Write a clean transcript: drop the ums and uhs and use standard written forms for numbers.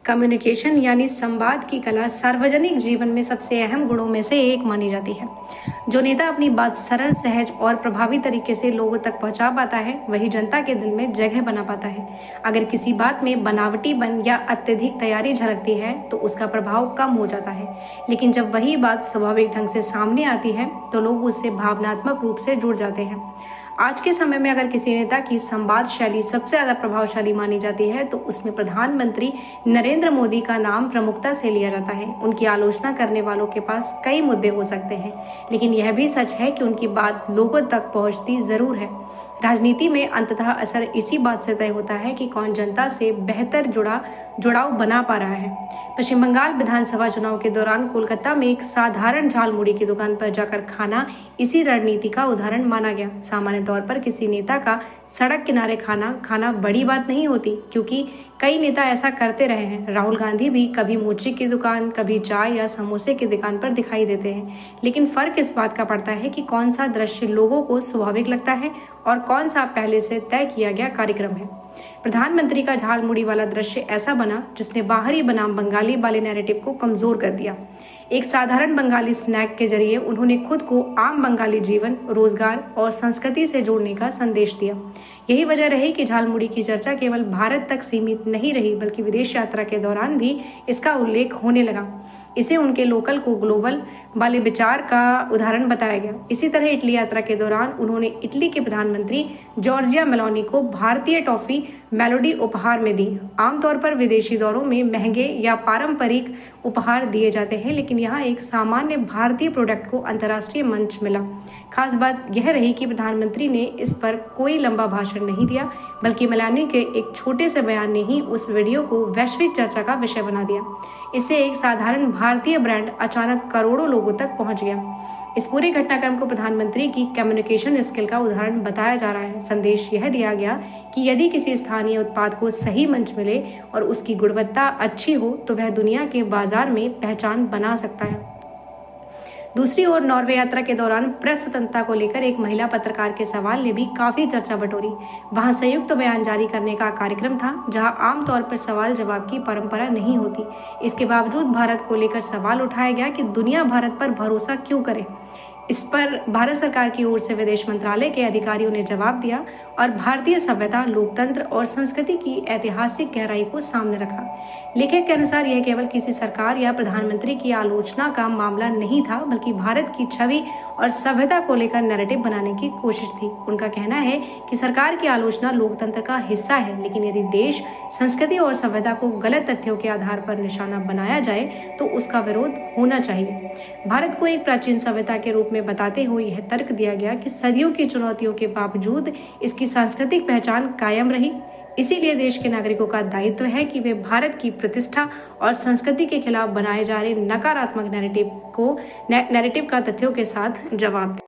Communication यानी संवाद की कला सार्वजनिक जीवन में सबसे अहम गुणों में से एक मानी जाती है। जो नेता अपनी बात सरल, सहज और प्रभावी तरीके से लोगों तक पहुंचा पाता है, वही जनता के दिल में जगह बना पाता है। अगर किसी बात में बनावटीपन या अत्यधिक तैयारी झलकती है तो उसका प्रभाव कम हो जाता है, लेकिन जब वही बात स्वाभाविक ढंग से सामने आती है तो लोग उससे भावनात्मक रूप से जुड़ जाते हैं। आज के समय में अगर किसी नेता की संवाद शैली सबसे ज्यादा प्रभावशाली मानी जाती है तो उसमें प्रधानमंत्री नरेंद्र मोदी का नाम प्रमुखता से लिया जाता है। उनकी आलोचना करने वालों के पास कई मुद्दे हो सकते हैं, लेकिन यह भी सच है कि उनकी बात लोगों तक पहुंचती जरूर है। राजनीति में अंततः असर इसी बात से तय होता है कि कौन जनता से बेहतर जुड़ाव बना पा रहा है। पश्चिम बंगाल विधानसभा चुनाव के दौरान कोलकाता में एक साधारण झालमुड़ी की दुकान पर जाकर खाना इसी रणनीति का उदाहरण माना गया। सामान्य तौर पर किसी नेता का सड़क किनारे खाना बड़ी बात नहीं होती, क्योंकि कई नेता ऐसा करते रहे हैं। राहुल गांधी भी कभी मोची की दुकान, कभी चाय या समोसे की दुकान पर दिखाई देते हैं, लेकिन फर्क इस बात का पड़ता है कि कौन सा दृश्य लोगों को स्वाभाविक लगता है और कौन सा पहले से तय किया गया कार्यक्रम है। प्रधानमंत्री का झालमुड़ी वाला दृश्य ऐसा बना जिसने बाहरी बनाम बंगाली वाले नैरेटिव को कमजोर कर दिया। एक साधारण बंगाली स्नैक के जरिए उन्होंने खुद को आम बंगाली जीवन, रोजगार और संस्कृति से जोड़ने का संदेश दिया। यही वजह रही कि झालमुड़ी की चर्चा केवल भारत तक सीमित नहीं रही, बल्कि विदेश यात्रा के दौरान भी इसका उल्लेख होने लगा। इसे उनके लोकल को ग्लोबल वाले विचार का उदाहरण बताया गया। इसी तरह इटली यात्रा के दौरान उन्होंने इटली के प्रधानमंत्री जॉर्जिया मेलोनी को भारतीय टॉफी मेलोडी उपहार में दी। आमतौर पर विदेशी दौरों में महंगे या पारंपरिक उपहार दिए जाते हैं, लेकिन यहाँ एक सामान्य भारतीय प्रोडक्ट को अंतर्राष्ट्रीय मंच मिला। खास बात यह रही कि प्रधानमंत्री ने इस पर कोई लंबा भाषण नहीं दिया, बल्कि मेलानी के एक छोटे से बयान ने ही उस वीडियो को वैश्विक चर्चा का विषय बना दिया। इससे एक साधारण भारतीय ब्रांड अचानक करोड़ों लोगों तक पहुंच गया। इस पूरे घटनाक्रम को प्रधानमंत्री की कम्युनिकेशन स्किल का उदाहरण बताया जा रहा है। संदेश यह दिया गया कि यदि किसी स्थानीय उत्पाद को सही मंच मिले और उसकी गुणवत्ता अच्छी हो तो वह दुनिया के बाजार में पहचान बना सकता है। दूसरी ओर नॉर्वे यात्रा के दौरान प्रेस स्वतंत्रता को लेकर एक महिला पत्रकार के सवाल ने भी काफी चर्चा बटोरी। वहां संयुक्त बयान जारी करने का कार्यक्रम था, जहां आमतौर पर सवाल जवाब की परंपरा नहीं होती। इसके बावजूद भारत को लेकर सवाल उठाया गया कि दुनिया भारत पर भरोसा क्यों करे। इस पर भारत सरकार की ओर से विदेश मंत्रालय के अधिकारियों ने जवाब दिया और भारतीय सभ्यता, लोकतंत्र और संस्कृति की ऐतिहासिक गहराई को सामने रखा। लेखक के अनुसार यह केवल किसी सरकार या प्रधानमंत्री की आलोचना का मामला नहीं था, बल्कि भारत की छवि और सभ्यता को लेकर नैरेटिव बनाने की कोशिश थी। उनका कहना है कि सरकार की आलोचना लोकतंत्र का हिस्सा है, लेकिन यदि देश, संस्कृति और सभ्यता को गलत तथ्यों के आधार पर निशाना बनाया जाए तो उसका विरोध होना चाहिए। भारत को एक प्राचीन सभ्यता के रूप में बताते हुए यह तर्क दिया गया कि सदियों की चुनौतियों के बावजूद इसकी सांस्कृतिक पहचान कायम रही। इसीलिए देश के नागरिकों का दायित्व है कि वे भारत की प्रतिष्ठा और संस्कृति के खिलाफ बनाए जा रहे नकारात्मक नैरेटिव का तथ्यों के साथ जवाब दें।